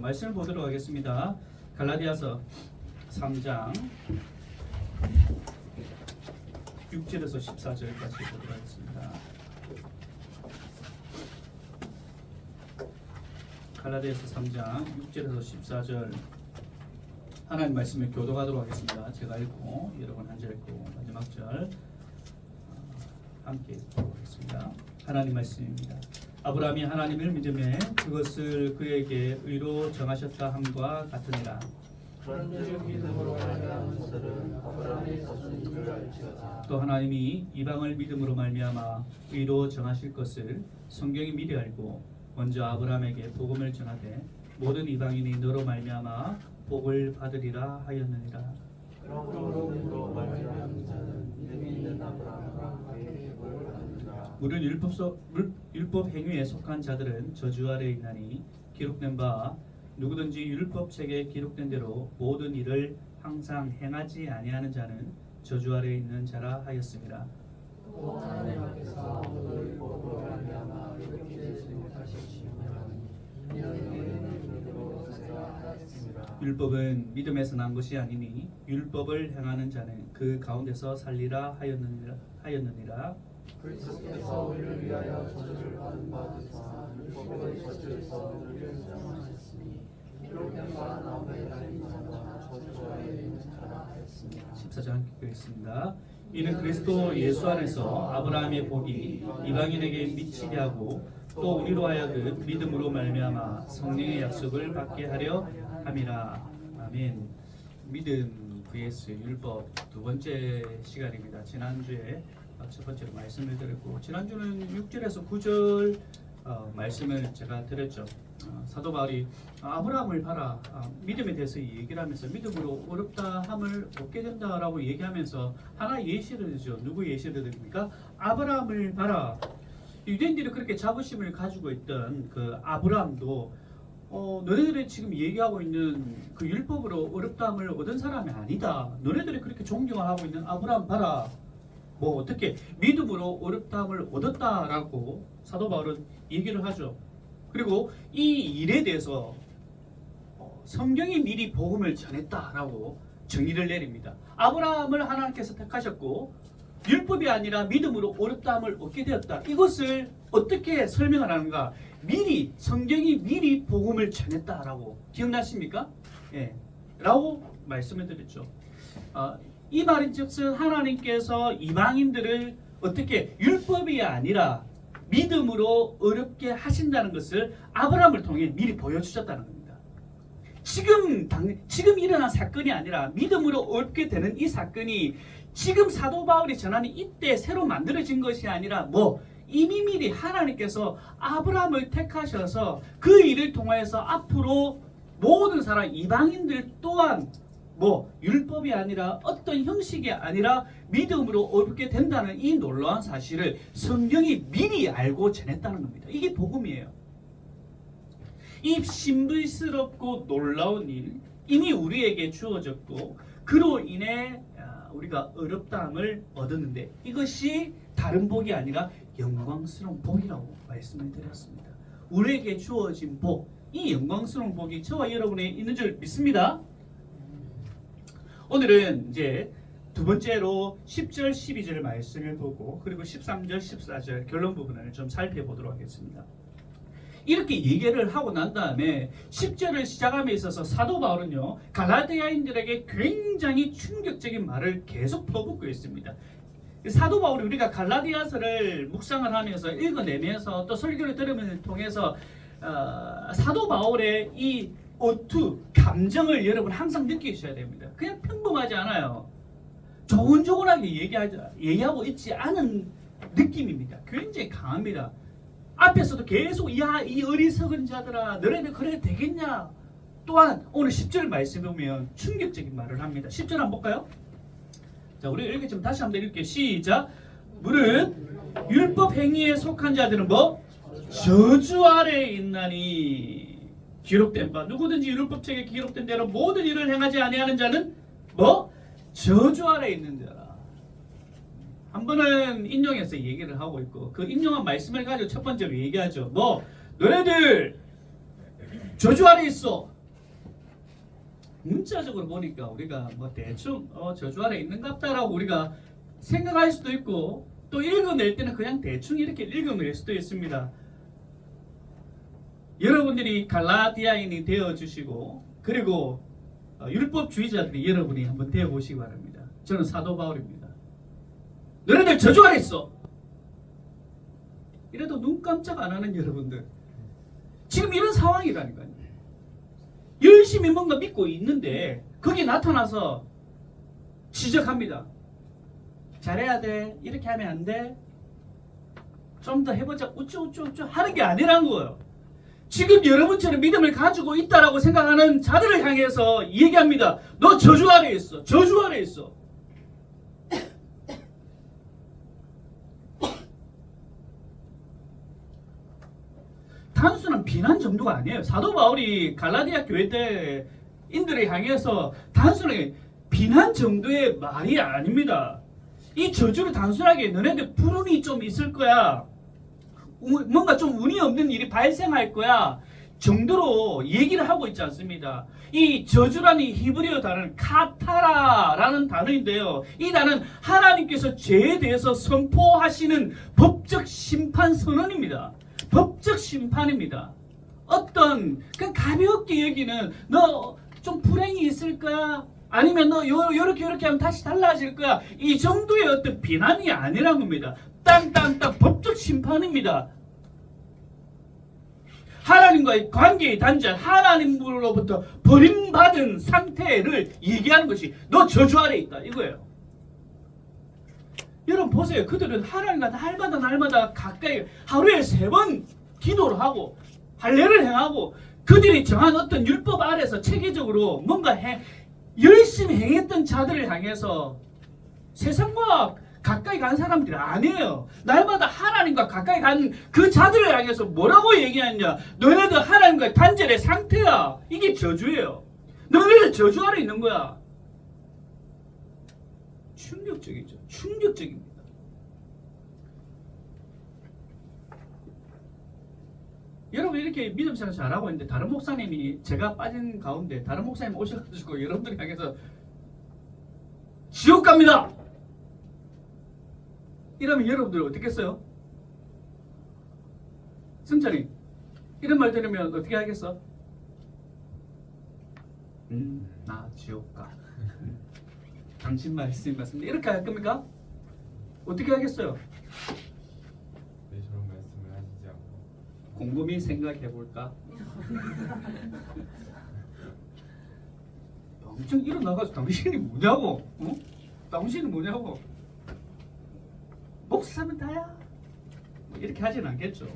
말씀을 보도록 하겠습니다. 갈라디아서 3장 6절에서 14절까지 보도록 하겠습니다. 갈라디아서 3장 6절에서 14절 하나님 말씀을 교독하도록 하겠습니다. 제가 읽고 여러분 한 절 읽고 마지막 절 함께 읽도록 하겠습니다. 하나님 말씀입니다. 아브라함이 하나님을 믿음에 그것을 그에게 의로 정하셨다 함과 같으니라. 그런즉 믿음으로 말미암은 것들은 아브라함이 거둔 줄 알지어다. 또 하나님이 이방을 믿음으로 말미암아 의로 정하실 것을 성경이 미리 알고 먼저 아브라함에게 복음을 전하되 모든 이방인이 너로 말미암아 복을 받으리라 하였느니라. 그러므로 믿음으로 말미암은 자는 믿음이 있는 아브라함과 그에게 복을 받느니라. 물은 율법 행위에 속한 자들은 저주 아래에 있나니 기록된 바 누구든지 율법책에 기록된 대로 모든 일을 항상 행하지 아니하는 자는 저주 아래에 있는 자라 하였습니다. 또 하나님께서 아무도 율법으로 말미암아 이렇게 되지 못하시니라. 이는 믿음으로 되라 하였습니다. 율법은 믿음에서 난 것이 아니니 율법을 행하는 자는 그 가운데서 살리라 하였느니라. 그리스도께서 우리를 위하여 저주를 받은 바 되사 율법의 저주에서 우리를 구원하셨으니 기록된 바 나무에 달린 자가 저주 아래에 있는 자라 하였습니다. 14장 읽겠습니다. 이는 그리스도 예수 안에서 아브라함의 복이 이방인에게 미치게 하고 또 우리로 하여금 믿음으로 말미암아 성령의 약속을 받게 하려 함이라. 아멘. 믿음 vs 율법 두 번째 시간입니다. 지난주에 첫 번째로 말씀을 드렸고 지난주는 6절에서 9절 말씀을 제가 드렸죠. 사도 바울이 아브라함을 봐라 믿음에 대해서 얘기를 하면서 믿음으로 어렵다 함을 얻게 된다라고 얘기하면서 하나 예시를 들죠. 누구 예시를 듭니까? 아브라함을 봐라. 유대인들이 그렇게 자부심을 가지고 있던 그 아브라함도 너네들이 지금 얘기하고 있는 그 율법으로 어렵다함을 얻은 사람이 아니다. 너네들이 그렇게 존경하고 있는 아브라함 봐라. 뭐 어떻게 믿음으로 어렵다함을 얻었다라고 사도 바울은 얘기를 하죠. 그리고 이 일에 대해서 성경이 미리 복음을 전했다라고 정의를 내립니다. 아브라함을 하나님께서 택하셨고 율법이 아니라 믿음으로 어렵다함을 얻게 되었다. 이것을 어떻게 설명을 하는가? 미리 성경이 미리 복음을 전했다라고 기억나십니까? 예, 라고 말씀을 드렸죠. 이 말인즉슨 하나님께서 이방인들을 어떻게 율법이 아니라 믿음으로 어렵게 하신다는 것을 아브라함을 통해 미리 보여주셨다는 겁니다. 지금 일어난 사건이 아니라 믿음으로 어렵게 되는 이 사건이 지금 사도 바울이 전하는 이때 새로 만들어진 것이 아니라 이미 미리 하나님께서 아브라함을 택하셔서 그 일을 통하여서 앞으로 모든 사람 이방인들 또한 율법이 아니라 어떤 형식이 아니라 믿음으로 어렵게 된다는 이 놀라운 사실을 성경이 미리 알고 전했다는 겁니다. 이게 복음이에요. 이 신비스럽고 놀라운 일 이미 우리에게 주어졌고 그로 인해 우리가 어렵다함을 얻었는데 이것이 다른 복이 아니라 영광스러운 복이라고 말씀을 드렸습니다. 우리에게 주어진 복, 이 영광스러운 복이 저와 여러분에 있는 줄 믿습니다. 오늘은 이제 두 번째로 10절, 12절 말씀을 보고 그리고 13절, 14절 결론 부분을 좀 살펴보도록 하겠습니다. 이렇게 얘기를 하고 난 다음에 10절을 시작함에 있어서 사도 바울은요 갈라디아인들에게 굉장히 충격적인 말을 계속 퍼붓고 있습니다. 사도 바울이 우리가 갈라디아서를 묵상을 하면서 읽어내면서 또 설교를 들으면서 통해서 사도 바울의 이 어투, 감정을 여러분 항상 느끼셔야 됩니다. 그냥 평범하지 않아요. 조곤조곤하게 얘기하고 있지 않은 느낌입니다. 굉장히 강합니다. 앞에서도 계속 이 어리석은 자들아 너네들 그래도 되겠냐. 또한 오늘 10절 말씀에 보면 충격적인 말을 합니다. 10절 한번 볼까요? 자, 우리 읽겠지만 다시 한번 읽을게요. 시작. 물은 율법 행위에 속한 자들은 저주 아래에 있나니 기록된 바 누구든지 율법책에 기록된 대로 모든 일을 행하지 아니하는 자는 저주 아래에 있는 자라. 한 번은 인용해서 얘기를 하고 있고 그 인용한 말씀을 가지고 첫 번째로 얘기하죠. 너네들 저주 아래 있어. 문자적으로 보니까 우리가 뭐 대충 저주 아래 있는갑다라고 우리가 생각할 수도 있고, 또 읽어낼 때는 그냥 대충 이렇게 읽어낼 수도 있습니다. 여러분들이 갈라디아인이 되어주시고, 그리고 율법주의자들이 여러분이 한번 되어보시기 바랍니다. 저는 사도 바울입니다. 너네들 저주 아래 있어. 이래도 눈 깜짝 안 하는 여러분들, 지금 이런 상황이라니까요. 열심히 뭔가 믿고 있는데 거기 나타나서 지적합니다. 잘해야 돼. 이렇게 하면 안 돼. 좀 더 해보자. 우쭈우쭈우쭈 하는 게 아니라는 거예요. 지금 여러분처럼 믿음을 가지고 있다라고 생각하는 자들을 향해서 얘기합니다. 너 저주 아래 있어. 저주 아래 있어. 단순한 비난 정도가 아니에요. 사도 바울이 갈라디아 교회 때 인들을 향해서 단순하게 비난 정도의 말이 아닙니다. 이 저주를 단순하게 너네들 불운이 좀 있을 거야, 뭔가 좀 운이 없는 일이 발생할 거야 정도로 얘기를 하고 있지 않습니다. 이 저주라는 히브리어 단어는 카타라라는 단어인데요. 이 단어는 하나님께서 죄에 대해서 선포하시는 법적 심판 선언입니다. 법적 심판입니다. 어떤 그냥 가볍게 여기는 너 좀 불행이 있을 거야, 아니면 너 요렇게 하면 다시 달라질 거야, 이 정도의 어떤 비난이 아니란 겁니다. 땅땅땅 법적 심판입니다. 하나님과의 관계의 단절, 하나님으로부터 버림받은 상태를 얘기하는 것이 너 저주 아래 있다 이거예요. 여러분 보세요. 그들은 하나님과 날마다 가까이 하루에 3번 기도를 하고 할례를 행하고, 그들이 정한 어떤 율법 아래서 체계적으로 뭔가 열심히 행했던 자들을 향해서 세상과 가까이 간 사람들이 아니에요. 날마다 하나님과 가까이 간 그 자들을 향해서 뭐라고 얘기하느냐. 너네들 하나님과 단절의 상태야. 이게 저주예요. 너네들 저주 아래 있는 거야. 충격적이죠. 충격적입니다. 여러분 이렇게 믿음 생활 잘하고 있는데 다른 목사님이, 제가 빠진 가운데 다른 목사님 오셔가지고 여러분들 향해서 지옥 갑니다 이러면 여러분들 어떻게 했어요? 승찬이 이런 말 들으면 어떻게 하겠어? 나 지옥 가. 당신 말씀 맞습니다. 이렇게 할 겁니까? 어떻게 하겠어요? 왜 저런 말씀을 하시지 않고 곰곰이 생각해 볼까? 엄청 일어나가서 당신이 뭐냐고? 어? 당신이 뭐냐고? 목사면 다야? 뭐 이렇게 하지는 않겠죠.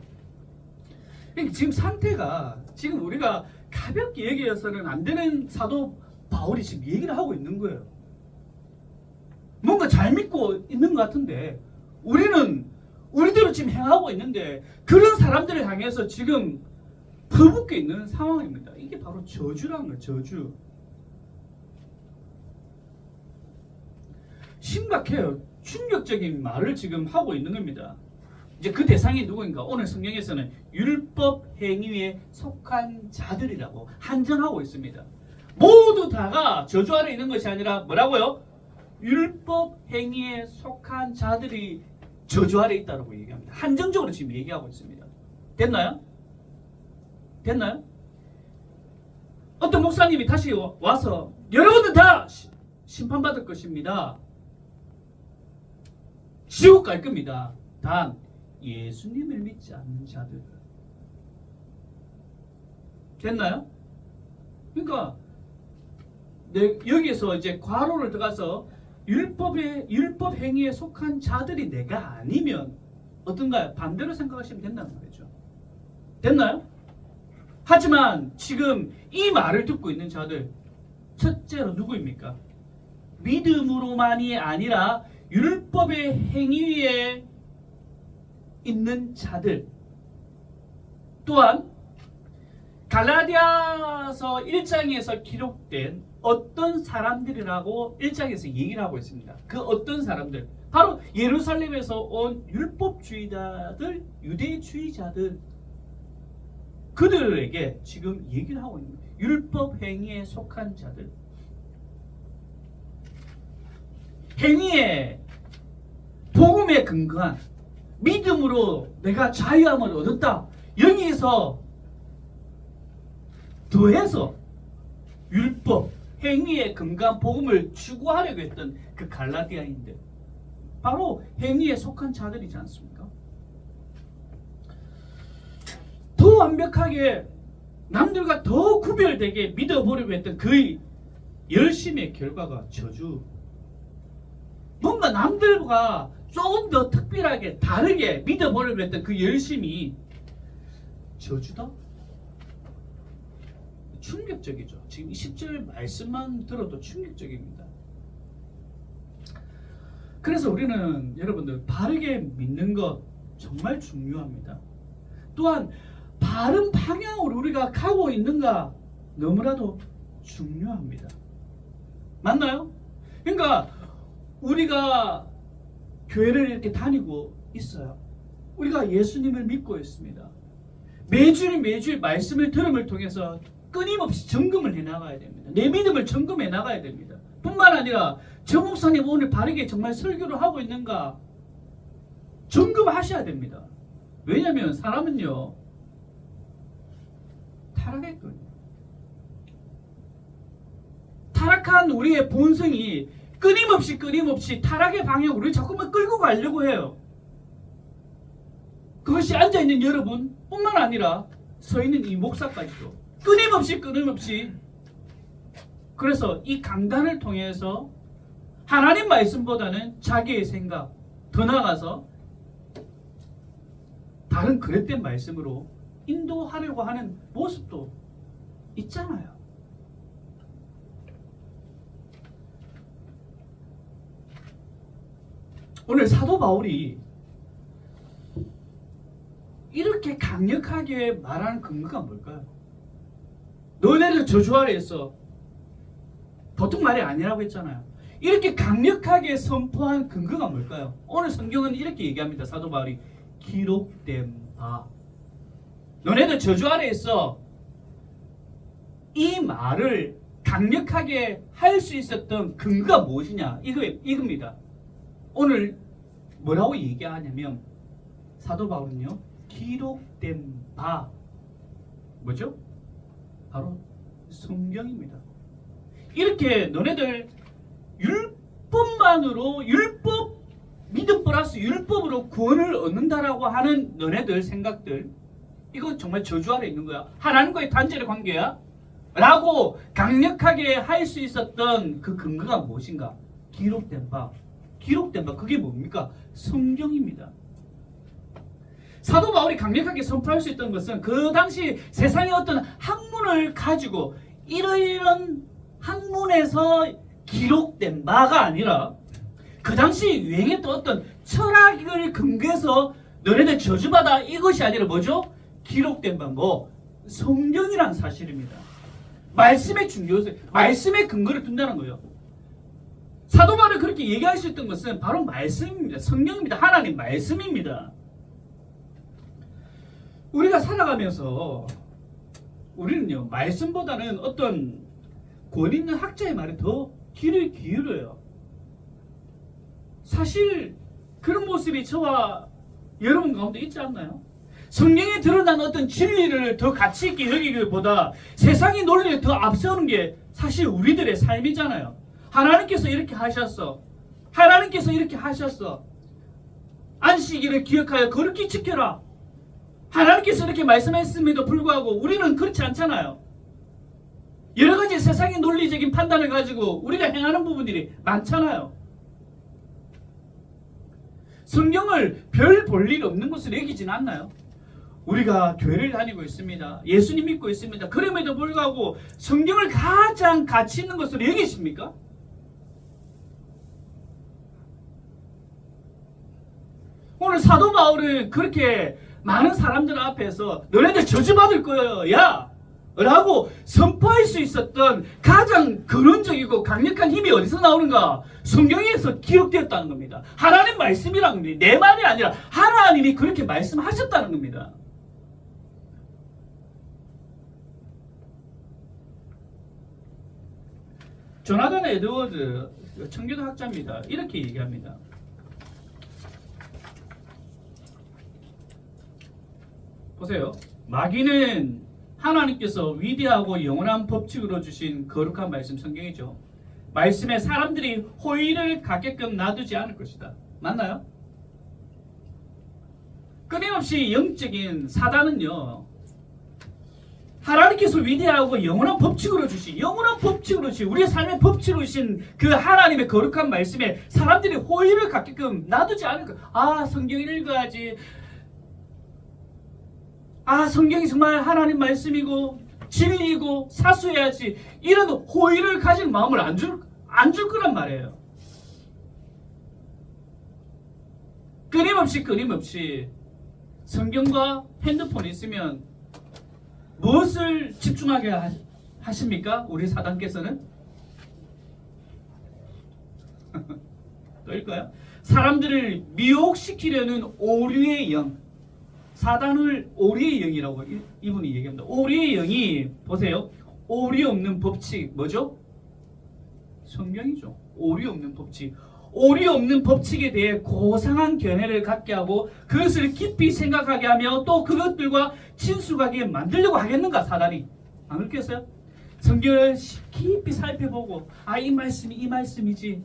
지금 상태가, 지금 우리가 가볍게 얘기해서는 안 되는 사도 바울이 지금 얘기를 하고 있는 거예요. 뭔가 잘 믿고 있는 것 같은데 우리는 우리대로 지금 행하고 있는데 그런 사람들을 향해서 지금 퍼붓고 있는 상황입니다. 이게 바로 저주라는 거예요. 저주. 심각해요. 충격적인 말을 지금 하고 있는 겁니다. 이제 그 대상이 누구인가? 오늘 성경에서는 율법 행위에 속한 자들이라고 한정하고 있습니다. 모두 다가 저주 아래 있는 것이 아니라 뭐라고요? 율법 행위에 속한 자들이 저주 아래 있다고 얘기합니다. 한정적으로 지금 얘기하고 있습니다. 됐나요? 됐나요? 어떤 목사님이 다시 와서 여러분들 다 심판받을 것입니다. 지옥 갈 겁니다. 단 예수님을 믿지 않는 자들. 됐나요? 그러니까 여기에서 이제 괄호를 들어가서 율법 행위에 속한 자들이 내가 아니면 어떤가요? 반대로 생각하시면 된다는 말이죠. 됐나요? 하지만 지금 이 말을 듣고 있는 자들, 첫째로 누구입니까? 믿음으로만이 아니라 율법의 행위에 있는 자들, 또한 갈라디아서 1장에서 기록된 어떤 사람들이라고 1장에서 얘기를 하고 있습니다. 그 어떤 사람들, 바로 예루살렘에서 온 율법주의자들, 유대주의자들, 그들에게 지금 얘기를 하고 있는 거예요. 율법 행위에 속한 자들, 행위에 복음에 근거한 믿음으로 내가 자유함을 얻었다. 여기에서 더해서 율법, 행위에 근거한 복음을 추구하려고 했던 그 갈라디아인들, 바로 행위에 속한 자들이지 않습니까? 더 완벽하게 남들과 더 구별되게 믿어보려고 했던 그 열심의 결과가 저주. 뭔가 남들과 조금 더 특별하게 다르게 믿어보려고 했던 그 열심이 저주다? 충격적이죠. 지금 10절 말씀만 들어도 충격적입니다. 그래서 우리는 여러분들 바르게 믿는 것 정말 중요합니다. 또한 바른 방향으로 우리가 가고 있는가 너무나도 중요합니다. 맞나요? 그러니까 우리가 교회를 이렇게 다니고 있어요. 우리가 예수님을 믿고 있습니다. 매주일 말씀을 들음을 통해서 끊임없이 점검을 해나가야 됩니다. 내 믿음을 점검해 나가야 됩니다. 뿐만 아니라 저 목사님 오늘 바르게 정말 설교를 하고 있는가 점검하셔야 됩니다. 왜냐하면 사람은요 타락했거든요. 타락한 우리의 본성이 끊임없이 타락의 방향으로 우리 자꾸만 끌고 가려고 해요. 그것이 앉아있는 여러분 뿐만 아니라 서있는 이 목사까지도 끊임없이 그래서 이 강단을 통해서 하나님 말씀보다는 자기의 생각, 더 나아가서 다른 그릇된 말씀으로 인도하려고 하는 모습도 있잖아요. 오늘 사도 바울이 이렇게 강력하게 말하는 근거가 뭘까요? 너네들 저주 아래 있어. 보통 말이 아니라고 했잖아요. 이렇게 강력하게 선포한 근거가 뭘까요? 오늘 성경은 이렇게 얘기합니다. 사도 바울이 기록된 바. 너네들 저주 아래 있어. 이 말을 강력하게 할 수 있었던 근거가 무엇이냐? 이겁니다. 오늘 뭐라고 얘기하냐면 사도 바울은요 기록된 바 뭐죠? 바로 성경입니다. 이렇게 너네들 율법만으로 율법 믿음 플러스 율법으로 구원을 얻는다라고 하는 너네들 생각들 이건 정말 저주 아래 있는 거야. 하나님과의 단절의 관계야 라고 강력하게 할 수 있었던 그 근거가 무엇인가? 기록된 바 그게 뭡니까? 성경입니다. 사도 바울이 강력하게 선포할 수 있던 것은 그 당시 세상의 어떤 학문을 가지고 이런 학문에서 기록된 바가 아니라 그 당시 유행했던 어떤 철학을 근거해서 너네들 저주받아 이것이 아니라 뭐죠? 기록된 바 성경이란 사실입니다. 말씀의 중요성, 말씀의 근거를 둔다는 거예요. 사도 바울이 그렇게 얘기할 수 있던 것은 바로 말씀입니다. 성경입니다. 하나님 말씀입니다. 우리가 살아가면서 우리는요 말씀보다는 어떤 권 있는 학자의 말에 더 귀를 기울여요. 사실 그런 모습이 저와 여러분 가운데 있지 않나요? 성경에 드러난 어떤 진리를 더 가치 있게 여기기보다 세상의 논리에 더 앞서는 게 사실 우리들의 삶이잖아요. 하나님께서 이렇게 하셨어. 하나님께서 이렇게 하셨어. 안식일을 기억하여 거룩히 지켜라. 하나님께서 이렇게 말씀했음에도 불구하고 우리는 그렇지 않잖아요. 여러 가지 세상의 논리적인 판단을 가지고 우리가 행하는 부분들이 많잖아요. 성경을 별 볼 일 없는 것으로 여기진 않나요? 우리가 교회를 다니고 있습니다. 예수님 믿고 있습니다. 그럼에도 불구하고 성경을 가장 가치 있는 것으로 여기십니까? 오늘 사도 바울은 그렇게 많은 사람들 앞에서 너네들 저주받을 거야 라고 선포할 수 있었던 가장 근원적이고 강력한 힘이 어디서 나오는가? 성경에서 기록되었다는 겁니다. 하나님 말씀이라는 겁니다. 내 말이 아니라 하나님이 그렇게 말씀하셨다는 겁니다. 조나단 에드워드 청교도 학자입니다. 이렇게 얘기합니다. 보세요. 마귀는 하나님께서 위대하고 영원한 법칙으로 주신 거룩한 말씀 성경이죠. 말씀에 사람들이 호의를 갖게끔 놔두지 않을 것이다. 맞나요? 끊임없이 영적인 사단은요, 하나님께서 위대하고 영원한 법칙으로 주신 우리의 삶의 법칙으로 주신 그 하나님의 거룩한 말씀에 사람들이 호의를 갖게끔 놔두지 않을 것. 성경을 읽어야지. 성경이 정말 하나님 말씀이고 진리이고 사수해야지. 이런 호의를 가진 마음을 안 줄 거란 말이에요. 끊임없이 성경과 핸드폰이 있으면 무엇을 집중하게 하십니까? 우리 사단께서는? 또 읽어요. 사람들을 미혹시키려는 오류의 영. 사단을 오류의 영이라고 이분이 얘기합니다. 오류의 영이 보세요. 오류 없는 법칙 뭐죠? 성경이죠. 오류 없는 법칙. 오류 없는 법칙에 대해 고상한 견해를 갖게 하고 그것을 깊이 생각하게 하며 또 그것들과 친숙하게 만들려고 하겠는가 사단이? 안 그렇겠어요? 성경을 깊이 살펴보고 이 말씀이 이 말씀이지.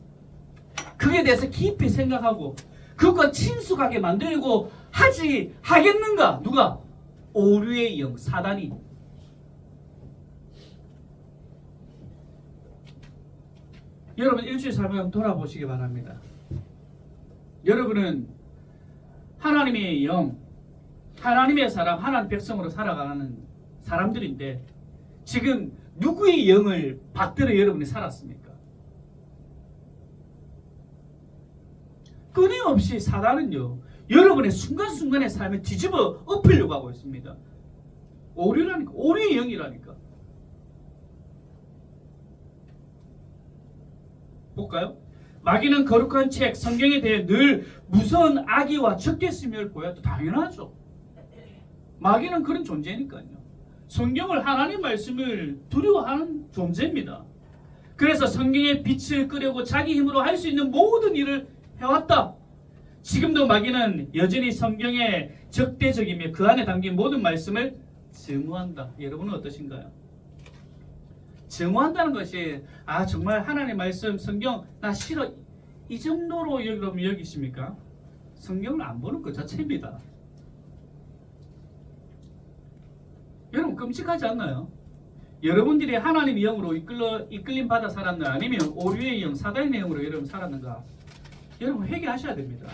그에 대해서 깊이 생각하고 그것과 친숙하게 만들려고 하겠는가? 누가? 오류의 영 사단이. 여러분 일주일 삶을 한번 돌아보시기 바랍니다. 여러분은 하나님의 영, 하나님의 사람, 하나님 백성으로 살아가는 사람들인데 지금 누구의 영을 받들어 여러분이 살았습니까? 끊임없이 사단은요, 여러분의 순간순간의 삶을 뒤집어 엎으려고 하고 있습니다. 오류라니까, 오류의 영이라니까. 볼까요? 마귀는 거룩한 책, 성경에 대해 늘 무서운 악의와 적개심을 보여도 당연하죠. 마귀는 그런 존재니까요. 성경을 하나님 말씀을 두려워하는 존재입니다. 그래서 성경의 빛을 끄려고 자기 힘으로 할 수 있는 모든 일을 해왔다. 지금도 마귀는 여전히 성경의 적대적이며 그 안에 담긴 모든 말씀을 증오한다. 여러분은 어떠신가요? 증오한다는 것이 정말 하나님의 말씀 성경 나 싫어 이 정도로 여러분 여기십니까? 성경을 안 보는 것 자체입니다. 여러분 끔찍하지 않나요? 여러분들이 하나님의 영으로 이끌림 받아 살았나 아니면 오류의 영 사단의 영으로 여러분 살았는가? 여러분 회개하셔야 됩니다.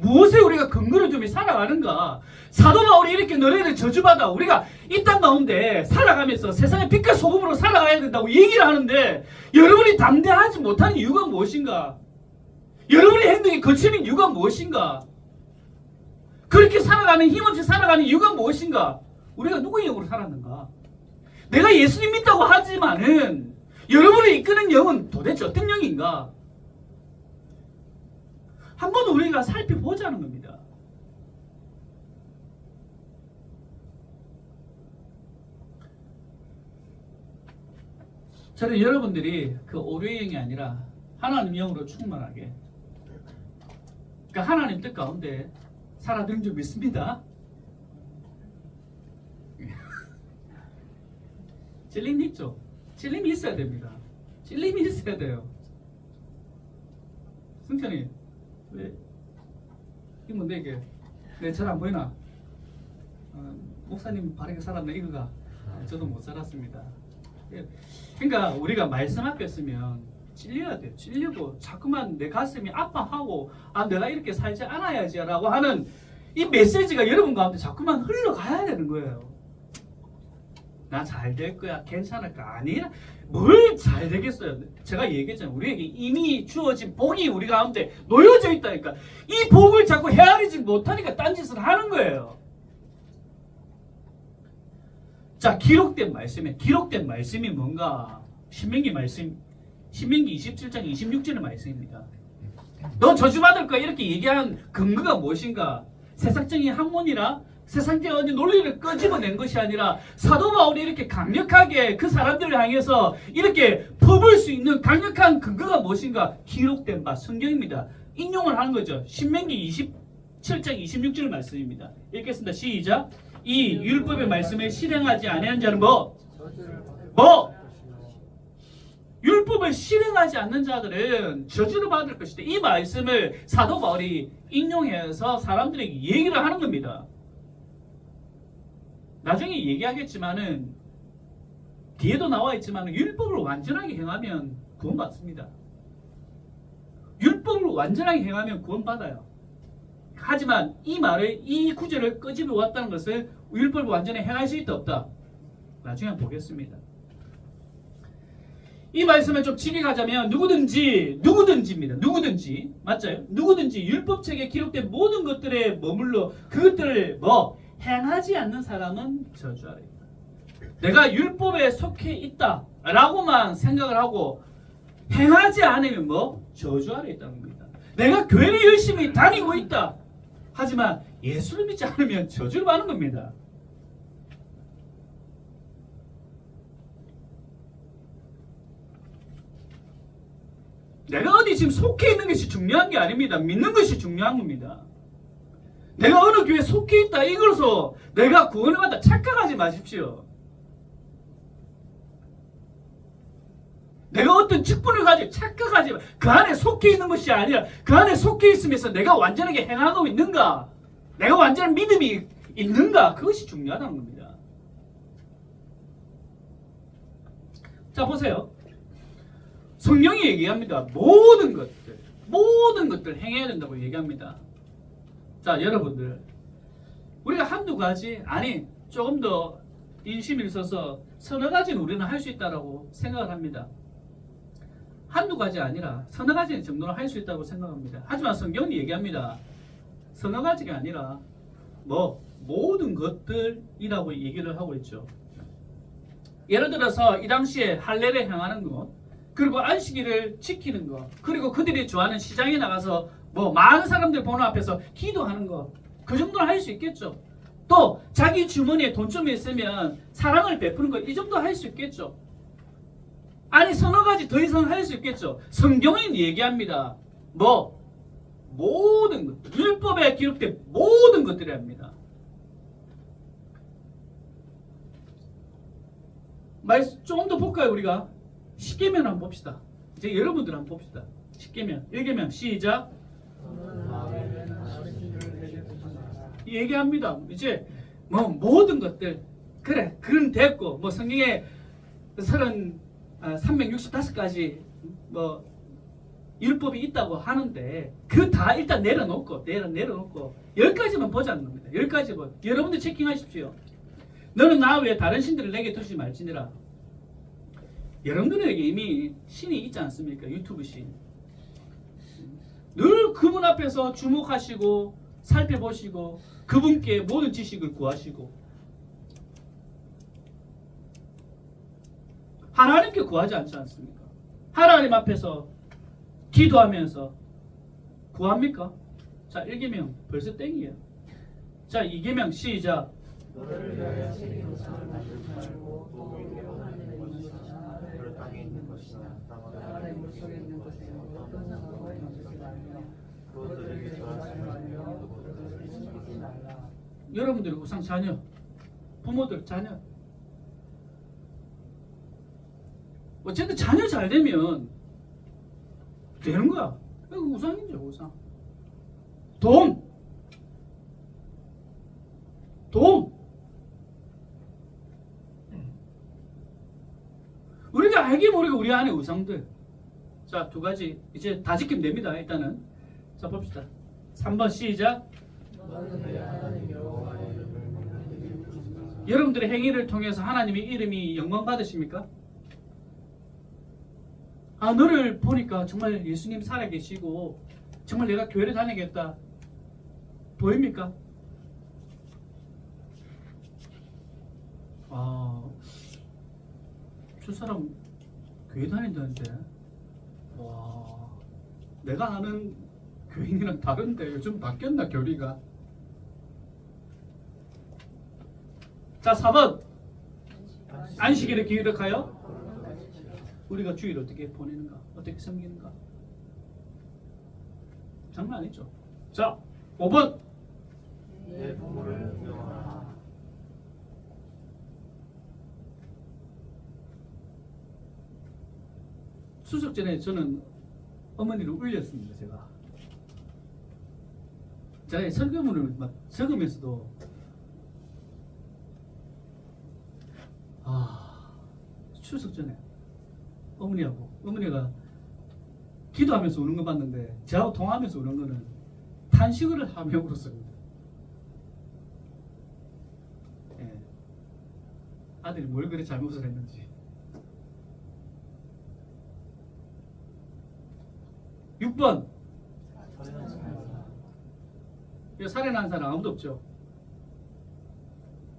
무엇에 우리가 근거를 두며 살아가는가? 사도 바울이 이렇게 너희를 저주받아 우리가 이 땅 가운데 살아가면서 세상의 빛과 소금으로 살아가야 된다고 얘기를 하는데 여러분이 담대하지 못하는 이유가 무엇인가? 여러분의 행동이 거침인 이유가 무엇인가? 그렇게 살아가는 힘없이 살아가는 이유가 무엇인가? 우리가 누구의 영으로 살았는가? 내가 예수님 믿다고 하지만은 여러분을 이끄는 영은 도대체 어떤 영인가? 한번 우리가 살펴보자는 겁니다. 저는 여러분들이 그 오류의 영이 아니라 하나님 영으로 충만하게, 그러니까 하나님 뜻 가운데 살아드는 줄 믿습니다. 찔림 있죠? 찔림이 있어야 됩니다. 찔림이 있어야 돼요. 승천이 왜? 이거 뭔데 이게? 내 잘 안 보이나? 목사님 바르게 살았나 이거가? 저도 못 살았습니다. 그러니까 우리가 말씀 앞에 서면 찔려야 돼요. 찔리고 자꾸만 내 가슴이 아파하고 내가 이렇게 살지 않아야지 라고 하는 이 메시지가 여러분 가운데 자꾸만 흘러가야 되는 거예요. 나 잘 될 거야. 괜찮을까? 아니야. 뭘 잘 되겠어요. 제가 얘기했잖아요. 우리에게 이미 주어진 복이 우리 가운데 놓여져 있다니까. 이 복을 자꾸 헤아리지 못하니까 딴짓을 하는 거예요. 자, 기록된 말씀이 뭔가? 신명기 27장 26절의 말씀입니다. 너 저주받을 거야 이렇게 얘기한 근거가 무엇인가? 세상적인 학문이라 세상적인 논리를 끄집어낸 것이 아니라 사도 바울이 이렇게 강력하게 그 사람들을 향해서 이렇게 퍼부을 수 있는 강력한 근거가 무엇인가? 기록된 바 성경입니다. 인용을 하는 거죠. 신명기 27장 26절 말씀입니다. 읽겠습니다. 시작. 이 율법의 말씀을 실행하지 아니한 자는 뭐? 율법을 실행하지 않는 자들은 저주를 받을 것이다. 이 말씀을 사도 바울이 인용해서 사람들에게 얘기를 하는 겁니다. 나중에 얘기하겠지만은 뒤에도 나와 있지만 율법을 완전하게 행하면 구원받습니다. 율법을 완전하게 행하면 구원받아요. 하지만 이 말을 이 구절을 끄집어 왔다는 것을 율법을 완전히 행할 수 있다 없다. 나중에 보겠습니다. 이 말씀을 좀 직역하자면 누구든지입니다. 누구든지 맞죠? 누구든지 율법책에 기록된 모든 것들에 머물러 그것들을 행하지 않는 사람은 저주 아래 있다. 내가 율법에 속해 있다라고만 생각을 하고 행하지 않으면 저주 아래 있다는 겁니다. 내가 교회를 열심히 다니고 있다. 하지만 예수를 믿지 않으면 저주를 받는 겁니다. 내가 어디 지금 속해 있는 것이 중요한 게 아닙니다. 믿는 것이 중요한 겁니다. 내가 어느 교회에 속해 있다 이걸로서 내가 구원을 받다 착각하지 마십시오. 내가 어떤 직분을 가지고 착각하지 마. 그 안에 속해 있는 것이 아니라 그 안에 속해 있으면서 내가 완전하게 행하고 있는가? 내가 완전한 믿음이 있는가? 그것이 중요하다는 겁니다. 자 보세요. 성경이 얘기합니다. 모든 것들 행해야 된다고 얘기합니다. 자 여러분들 우리가 한두 가지 아니 조금 더 인심을 써서 서너 가지는 우리는 할 수 있다고 생각을 합니다. 한두 가지 아니라 서너 가지 정도는 할 수 있다고 생각합니다. 하지만 성경이 얘기합니다. 서너 가지가 아니라 모든 것들이라고 얘기를 하고 있죠. 예를 들어서 이 당시에 할례를 행하는 것, 그리고 안식일을 지키는 것, 그리고 그들이 좋아하는 시장에 나가서 많은 사람들 보는 앞에서 기도하는 것, 그 정도는 할 수 있겠죠. 또 자기 주머니에 돈 좀 있으면 사랑을 베푸는 것, 이 정도 할 수 있겠죠. 아니 서너 가지 더 이상 할 수 있겠죠. 성경은 얘기합니다. 모든 것, 율법에 기록된 모든 것들이 합니다. 조금 더 볼까요 우리가? 십계명 한번 봅시다. 이제 여러분들 한번 봅시다. 십계명 1계명 시작. 얘기합니다. 이제 모든 것들 그래 그럼 됐고 성경에 365가지 율법이 있다고 하는데 그 다 일단 내려놓고 10가지만 보자는 겁니다. 10가지만 여러분들 체킹하십시오. 너는 나 외에 다른 신들을 내게 두지 말지니라. 여러분들에게 이미 신이 있지 않습니까? 유튜브 신. 늘 그분 앞에서 주목하시고 살펴보시고 그분께 모든 지식을 구하시고 하나님께 구하지 않지 않습니까? 하나님 앞에서 기도하면서 구합니까? 자 1계명 벌써 땡이에요. 자 2계명 시작. 너를 위하여 새긴 상을 만들지 말고 또 위로하는 것이나 그 땅에 있는 것이나 땅 아래 물속에 있는 것에 어떤 상으로 만들지 말며 그것들에게 절하지 말며 그것들을 숨기지 말라. 여러분들의 우상 자녀, 부모들 자녀, 어쨌든 자녀 잘 되면 되는 거야. 이거 우상이죠 우상. 돈. 우리가 알게 모르게 우리 안에 우상들. 자, 두 가지 이제 다 지키면 됩니다. 일단은 자 봅시다. 3번 시작. 여러분들의 행위를 통해서 하나님의 이름이 영광 받으십니까? 아 너를 보니까 정말 예수님 살아계시고 정말 내가 교회를 다니겠다 보입니까? 저 사람 교회 다닌다는데 와 내가 아는 교인이랑 다른데 요즘 바뀌었나 교리가? 자, 4번. 안식일을 기록하여 우리가 주일을 어떻게 보내는가? 어떻게 섬기는가? 장난 아니죠. 자, 5번. 내 부모를 공경하라. 추석 전에 저는 어머니를 울렸습니다. 제가 설교문을 막 적으면서도 추석 전에 어머니가 기도하면서 우는 거 봤는데 저하고 통화하면서 우는 거는 탄식을 하며 울었습니다. 예. 아들이 뭘 그리 잘못을 했는지. 6번. 이 살인한 사람 아무도 없죠.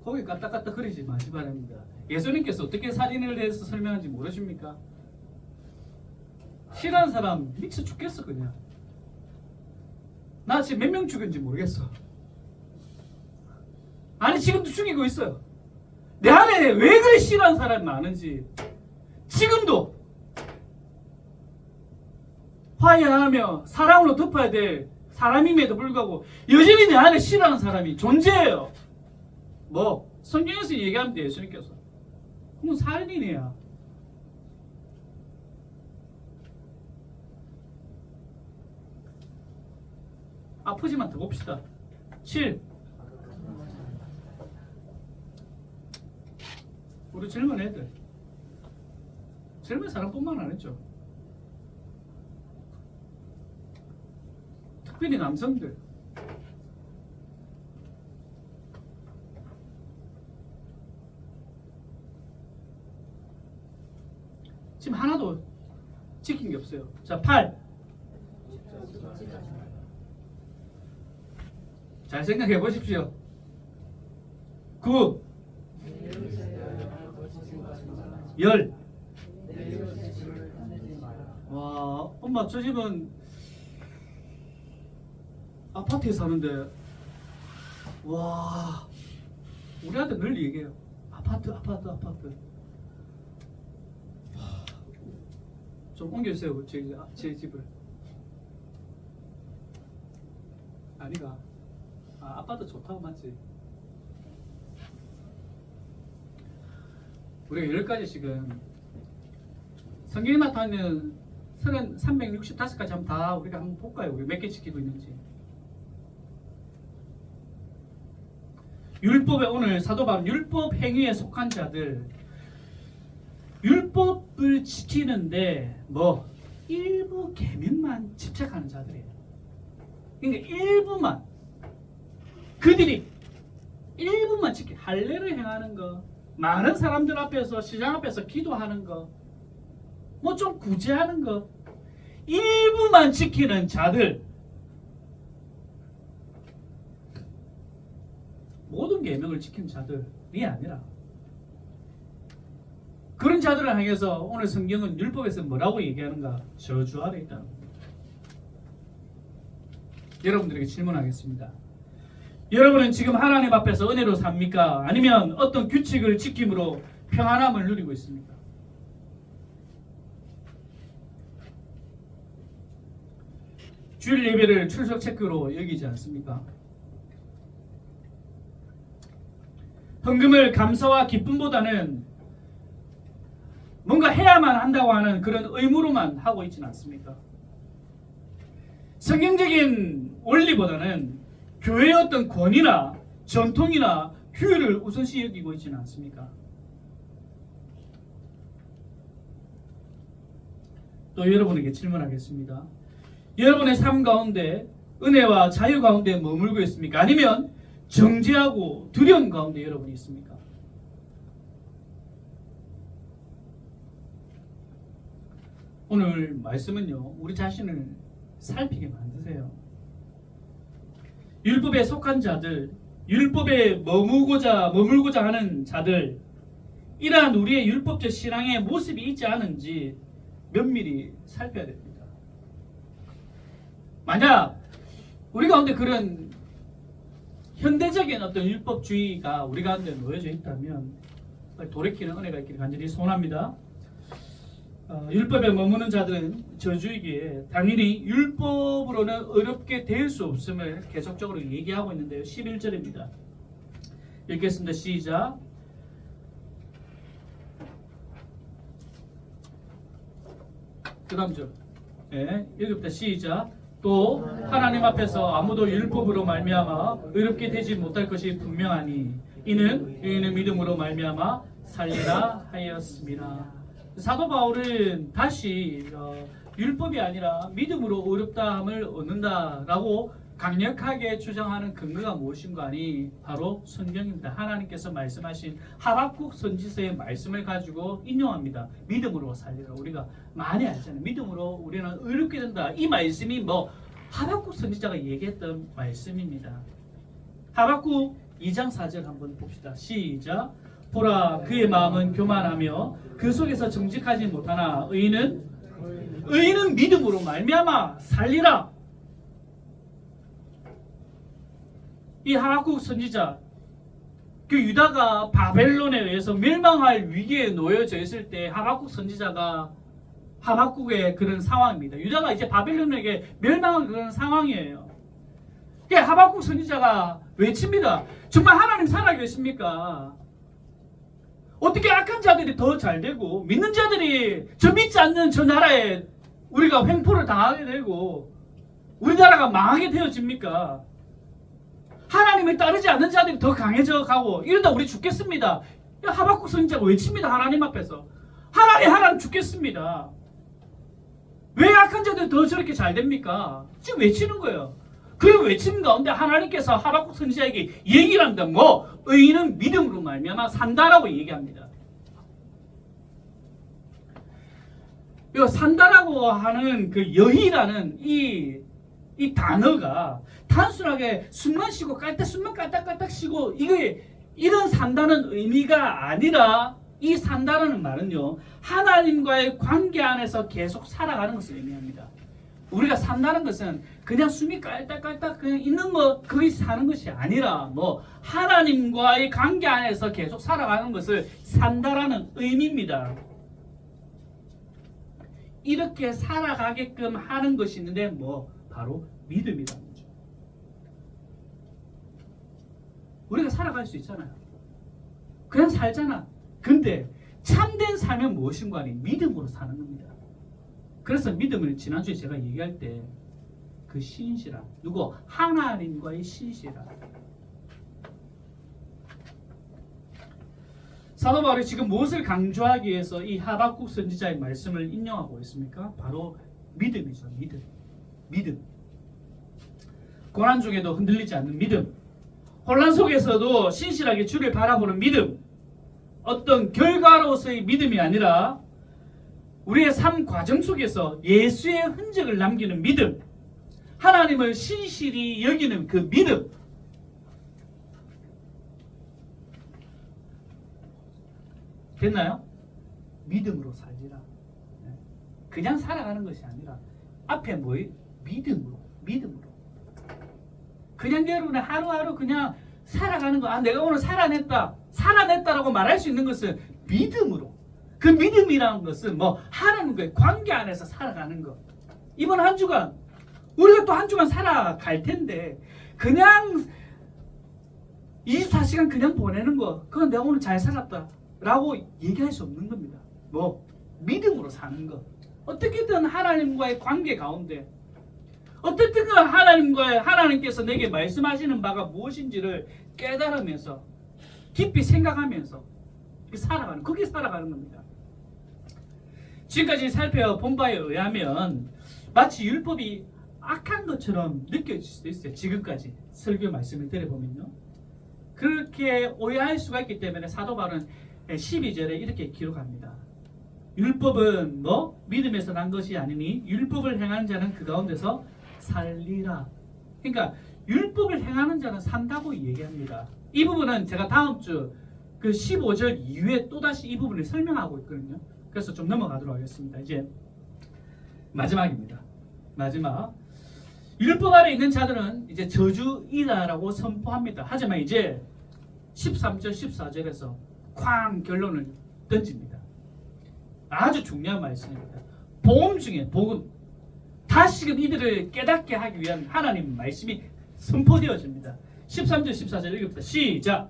거기 까딱까딱 거리지 마시 바랍니다. 예수님께서 어떻게 살인을 해서 설명하는지 모르십니까? 싫어하는 사람 미쳐 죽겠어 그냥. 나 지금 몇 명 죽였는지 모르겠어. 아니 지금도 죽이고 있어요. 내 안에 왜 그리 싫어하는 사람이 많은지 지금도 화해하며 사랑으로 덮어야 될 사람임에도 불구하고 여전히 내 안에 싫어하는 사람이 존재해요. 뭐 성경에서 얘기합니다. 예수님께서 그건 살인이야. 아프지만 더 봅시다. 7. 우리 젊은 애들, 젊은 사람뿐만 아니죠. 특별히 남성들. 지금 하나도 지킨 게 없어요. 자, 8. 잘 생각해 보십시오. 9. 10. 와, 엄마 저 집은 아파트에 사는데 와, 우리 아들 늘 얘기해요. 아파트. 좀 옮겨주세요. 제 집을. 아니가. 아빠도 좋다고 맞지. 우리가 10가지씩은 성경에 나타나는 365가지 한번 다 우리가 한번 볼까요? 우리 몇 개 지키고 있는지. 율법에 오늘 사도 바울 율법 행위에 속한 자들, 율법을 지키는데 뭐 일부 계명만 집착하는 자들이에요. 그러니까 일부만, 그들이 일부만 지키, 할례를 행하는 거, 많은 사람들 앞에서 시장 앞에서 기도하는 거, 뭐 좀 구제하는 거, 일부만 지키는 자들, 모든 계명을 지키는 자들이 아니라 그런 자들을 향해서 오늘 성경은 율법에서 뭐라고 얘기하는가? 저주 아래 있다는 겁니다. 여러분들에게 질문하겠습니다. 여러분은 지금 하나님 앞에서 은혜로 삽니까? 아니면 어떤 규칙을 지킴으로 평안함을 누리고 있습니까? 주일 예배를 출석 체크로 여기지 않습니까? 헌금을 감사와 기쁨보다는 뭔가 해야만 한다고 하는 그런 의무로만 하고 있지는 않습니까? 성경적인 원리보다는 교회의 어떤 권위나 전통이나 규율을 우선시 여기고 있지는 않습니까? 또 여러분에게 질문하겠습니다. 여러분의 삶 가운데 은혜와 자유 가운데 머물고 있습니까? 아니면 정죄하고 두려움 가운데 여러분이 있습니까? 오늘 말씀은요, 우리 자신을 살피게 만드세요. 율법에 속한 자들, 율법에 머물고자 하는 자들, 이러한 우리의 율법적 신앙의 모습이 있지 않은지 면밀히 살펴야 됩니다. 만약 우리 가운데 그런 현대적인 어떤 율법주의가 우리 가운데 놓여져 있다면 돌이키는 은혜가 있기를 간절히 소원합니다. 율법에 머무는 자들은 저주이기에 당연히 율법으로는 어렵게 될 수 없음을 계속적으로 얘기하고 있는데요. 11절입니다. 읽겠습니다. 시작. 그 다음 절. 네, 읽읍니다. 시작. 또 하나님 앞에서 아무도 율법으로 말미암아 의롭게 되지 못할 것이 분명하니 이는 의인의 믿음으로 말미암아 살리라 하였습니다. 사도 바울은 다시 율법이 아니라 믿음으로 의롭다함을 얻는다라고 강력하게 주장하는 근거가 무엇인가 하니 바로 성경입니다. 하나님께서 말씀하신 하박국 선지서의 말씀을 가지고 인용합니다. 믿음으로 살리라. 우리가 많이 알잖아요. 믿음으로 우리는 의롭게 된다. 이 말씀이 하박국 선지자가 얘기했던 말씀입니다. 하박국 2장 4절 한번 봅시다. 시작. 보라, 그의 마음은 교만하며 그 속에서 정직하지 못하나 의인은 믿음으로 말미암아 살리라. 이 하박국 선지자, 그 유다가 바벨론에 의해서 멸망할 위기에 놓여져 있을 때 하박국 선지자가 하박국의 그런 상황입니다. 유다가 이제 바벨론에게 멸망한 그런 상황이에요. 하박국 선지자가 외칩니다. 정말 하나님 살아계십니까? 어떻게 악한 자들이 더 잘되고 믿는 자들이 저 믿지 않는 저 나라에 우리가 횡포를 당하게 되고 우리나라가 망하게 되어집니까? 하나님을 따르지 않는 자들이 더 강해져 가고 이러다 우리 죽겠습니다. 하박국 선지자가 외칩니다. 하나님 앞에서. 하나님 죽겠습니다. 왜 악한 자들이 더 저렇게 잘 됩니까? 지금 외치는 거예요. 그 외침 가운데 하나님께서 하박국 선지자에게 얘기를 합니다. 의인은 믿음으로 말미암아 산다라고 얘기합니다. 이 산다라고 하는 그 여희라는 이 단어가 단순하게 숨만 쉬고 숨만 깔딱깔딱 쉬고 이런 산다는 의미가 아니라 이 산다라는 말은요, 하나님과의 관계 안에서 계속 살아가는 것을 의미합니다. 우리가 산다는 것은 그냥 숨이 깔딱깔딱 그냥 있는 거기서 사는 것이 아니라 하나님과의 관계 안에서 계속 살아가는 것을 산다라는 의미입니다. 이렇게 살아가게끔 하는 것이 있는데 바로 믿음이라는 거죠. 우리가 살아갈 수 있잖아요. 그냥 살잖아. 근데 참된 삶은 무엇인가 하니 믿음으로 사는 겁니다. 그래서 믿음을 지난주에 제가 얘기할 때 그 신실함, 하나님과의 신실함. 사도 바울이 지금 무엇을 강조하기 위해서 이 하박국 선지자의 말씀을 인용하고 있습니까? 바로 믿음이죠. 믿음. 고난 중에도 흔들리지 않는 믿음. 혼란 속에서도 신실하게 주를 바라보는 믿음. 어떤 결과로서의 믿음이 아니라 우리의 삶 과정 속에서 예수의 흔적을 남기는 믿음. 하나님을 신실히 여기는 그 믿음. 됐나요? 믿음으로 살리라. 그냥 살아가는 것이 아니라 앞에 믿음으로. 그냥 여러분의 하루하루 그냥 살아가는 거. 내가 오늘 살아냈다라고 말할 수 있는 것은 믿음으로. 그 믿음이라는 것은 하나님과의 관계 안에서 살아가는 것. 이번 한 주간 우리가 또 한 주간 살아갈 텐데 그냥 24시간 그냥 보내는 거, 그건 내가 오늘 잘 살았다 라고 얘기할 수 없는 겁니다. 믿음으로 사는 것. 어떻게든 하나님과의 관계 가운데 어떻든 하나님께서 내게 말씀하시는 바가 무엇인지를 깨달으면서 깊이 생각하면서 그렇게 살아가는 겁니다. 지금까지 살펴본 바에 의하면 마치 율법이 악한 것처럼 느껴질 수도 있어요. 지금까지 설교 말씀을 들어보면요. 그렇게 오해할 수가 있기 때문에 사도 바울은 12절에 이렇게 기록합니다. 율법은 믿음에서 난 것이 아니니 율법을 행하는 자는 그 가운데서 살리라. 그러니까 율법을 행하는 자는 산다고 얘기합니다. 이 부분은 제가 다음 주 그 15절 이후에 또다시 이 부분을 설명하고 있거든요. 그래서 좀 넘어가도록 하겠습니다. 이제 마지막입니다. 마지막. 율법 아래 있는 자들은 이제 저주이다라고 선포합니다. 하지만 이제 13절 14절에서 쾅 결론을 던집니다. 아주 중요한 말씀입니다. 복음 중에 복음, 다시금 이들을 깨닫게 하기 위한 하나님 말씀이 선포되어집니다. 13절 14절 읽읍시다. 시작.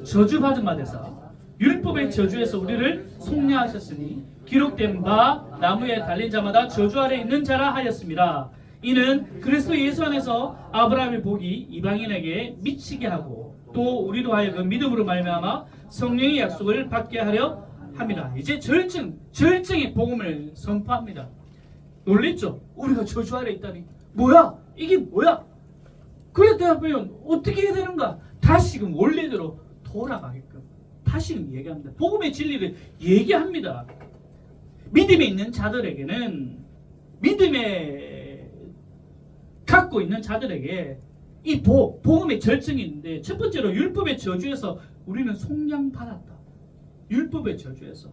저주받은 바 되사 율법의 저주에서 우리를 속량하셨으니 기록된 바 나무에 달린 자마다 저주 아래 있는 자라 하였습니다. 이는 그리스도 예수 안에서 아브라함의 복이 이방인에게 미치게 하고 또 우리로 하여금 믿음으로 말미암아 성령의 약속을 받게 하려 합니다. 이제 절정의 복음을 선포합니다. 놀랬죠? 우리가 저주 아래 있다니 뭐야? 이게 뭐야? 그랬다면 어떻게 해야 되는가? 다시금 원래대로 돌아가게끔 다시금 얘기합니다. 복음의 진리를 얘기합니다. 믿음에 있는 자들에게는 믿음에 갖고 있는 자들에게 이 복음의 절정이 있는데 첫 번째로 율법의 저주에서 우리는 속량받았다. 율법의 저주에서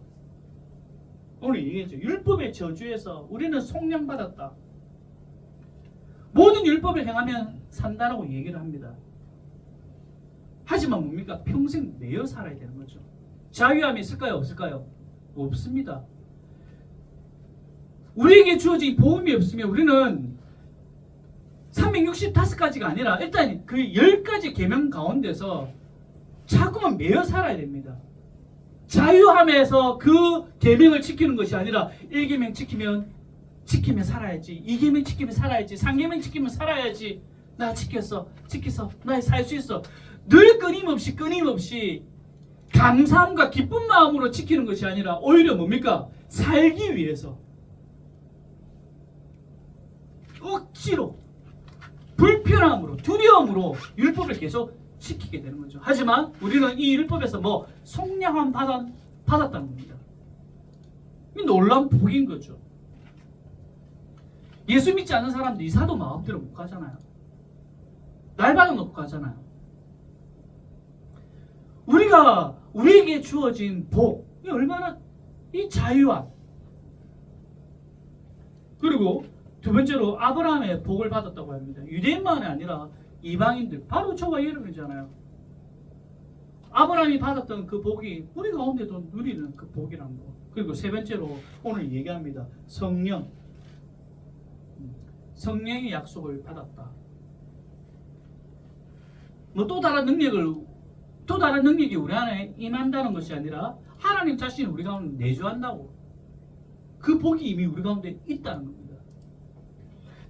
오늘 얘기했죠. 율법의 저주에서 우리는 속량받았다. 모든 율법을 행하면 산다라고 얘기를 합니다. 하지만 뭡니까? 평생 매여 살아야 되는 거죠. 자유함이 있을까요? 없을까요? 없습니다. 우리에게 주어진 복음이 없으면 우리는 365가지가 아니라 일단 그 10가지 계명 가운데서 자꾸만 매여 살아야 됩니다. 자유함에서 그 계명을 지키는 것이 아니라 1계명 지키면 살아야지, 2계명 지키면 살아야지, 3계명 지키면 살아야지, 나 지켰어 나 살 수 있어. 늘 끊임없이 감사함과 기쁜 마음으로 지키는 것이 아니라 오히려 뭡니까? 살기 위해서 억지로 불편함으로 두려움으로 율법을 계속 지키게 되는 거죠. 하지만 우리는 이 율법에서 속량함 받았다는 겁니다. 이 놀라운 복인 거죠. 예수 믿지 않는 사람들 이사도 마음대로 못 가잖아요. 날 받아놓고 가잖아요. 우리에게 주어진 복, 이 얼마나 이 자유함. 그리고 두 번째로 아브라함의 복을 받았다고 합니다. 유대인만이 아니라 이방인들, 바로 저와 여러분이잖아요. 아브라함이 받았던 그 복이 우리 가운데도 누리는 그 복이라는 거. 그리고 세 번째로 오늘 얘기합니다. 성령의 약속을 받았다. 또 다른 능력이 우리 안에 임한다는 것이 아니라 하나님 자신이 우리 가운데 내주한다고. 그 복이 이미 우리 가운데 있다는 겁니다.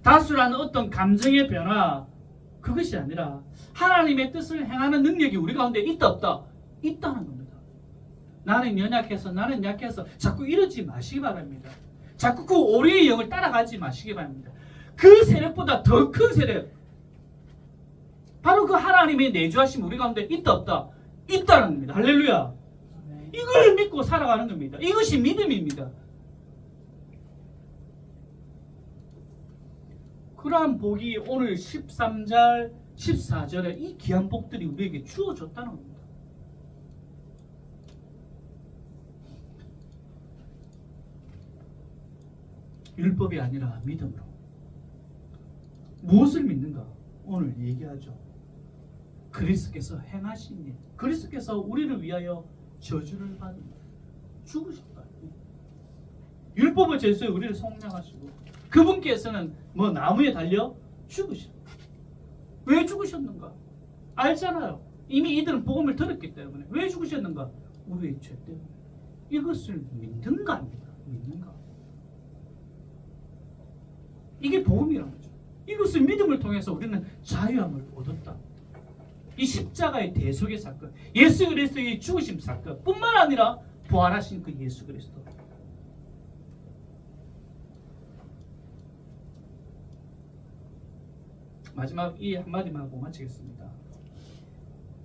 다수라는 어떤 감정의 변화, 그것이 아니라 하나님의 뜻을 행하는 능력이 우리 가운데 있다 없다? 있다는 겁니다. 나는 연약해서 나는 약해서 자꾸 이러지 마시기 바랍니다. 자꾸 그 오리의 영을 따라가지 마시기 바랍니다. 그 세력보다 더 큰 세력, 바로 그 하나님의 내주하심 우리 가운데 있다 없다? 있다는 겁니다. 할렐루야. 이걸 믿고 살아가는 겁니다. 이것이 믿음입니다. 그러한 복이 오늘 13절 14절에 이 귀한 복들이 우리에게 주어졌다는 겁니다. 율법이 아니라 믿음으로. 무엇을 믿는가? 오늘 얘기하죠. 그리스도께서 행하신 일, 그리스도께서 우리를 위하여 저주를 받은 죽으셨다. 율법을 제수해 우리를 속량하시고 그분께서는 나무에 달려 죽으셨다. 왜 죽으셨는가? 알잖아요. 이미 이들은 복음을 들었기 때문에. 왜 죽으셨는가? 우리의 죄 때문에. 이것을 믿는가 합니다. 믿는가? 이게 복음이라는 거죠. 이것을 믿음을 통해서 우리는 자유함을 얻었다. 이 십자가의 대속의 사건, 예수 그리스도의 죽으심 사건 뿐만 아니라 부활하신 그 예수 그리스도. 마지막 이 한마디만 하고 마치겠습니다.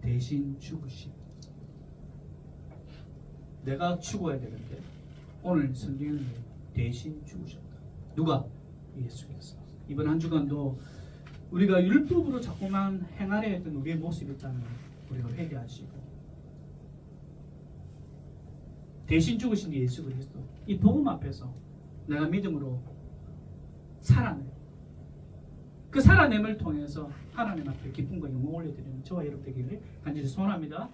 대신 죽으심. 내가 죽어야 되는데 오늘 성경은 대신 죽으셨다. 누가? 예수께서. 이번 한 주간도 우리가 율법으로 자꾸만 행하려 했던 우리의 모습이 있다면 우리가 회개하시고 대신 죽으신 예수 그리스도, 이 복음 앞에서 내가 믿음으로 살아내. 그 살아냄을 통해서 하나님 앞에 기쁨과 영광을 올려드리는 저와 여러분 되기를 간절히 소원합니다.